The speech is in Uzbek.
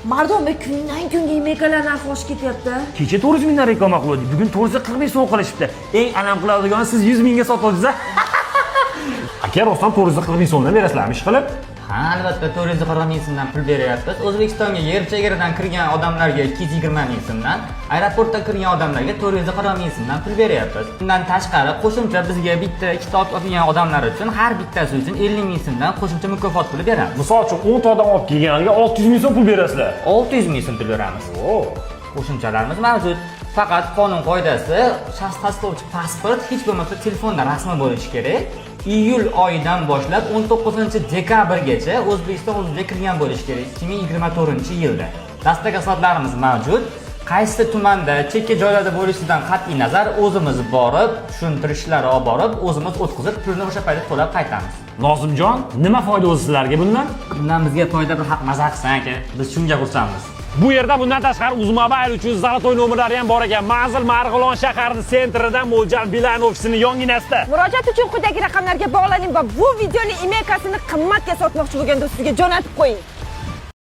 Mardon kundan kunga imekalar narxi oshib ketyapti. Kecha 400 mingdan reklama qildik. Bugun 440 ming so'm qilishibdi. Eng alam qiladigani siz 100 mingga sotdingiz. Aka, rostdan 440 ming so'mdan berasizlarmi ish qilib? Ha, albatta 440 ming so'mdan pul beryapmiz. O'zbekistonga yer chegaradan kirgan odamlarga 220 ming so'mdan, aeroportdan kirgan odamlarga 440 ming so'mdan pul beryapmiz. Bundan tashqari qo'shimcha bizga bitta ikkita olgan odamlar uchun har bittasi uchun 50 ming so'mdan qo'shimcha mukofot puli beramiz. Misol uchun 10 ta odam olib kelganiga 600 ming so'm pul berasizlar. 600 ming so'm pul beramiz. Qo'shimchalarimiz mavjud. Faqat qonun qoidasi shaxs tasdiqlovchi pasport hech bo'lmasa telefonda rasmi bo'lishi kerak. Iyul oyidan boshlab 19-dekabrgacha O'zbekiston o'ziga kirgan bo'lishi kerak 2024-yilda. Dastakasotlarimiz mavjud. Qaysi tumanda, chekka joylarda bo'lishidan qat'iy nazar o'zimiz borib, tushuntirishlar olib borib, o'zimiz o'tkazib, pulni o'sha paytda to'lab qaytamiz. Nozimjon, nima foyda o'zi sizlarga bundan? Bundan bizga foyda bir haq maza qilsan aka. Biz shunga xursandmiz. Bu yerda bundan tashqari UzMobile uchun zalotoy nomerlari ham bor ekan. Manzil Marg'ilon shahri sentridan mo'ljal Beeline ofisining yonginasida. Murojaat uchun quyidagi raqamlarga bog'laning va bu videoning imekasini qimmatga sotmoqchi bo'lgan do'stingizga jo'natib qo'ying.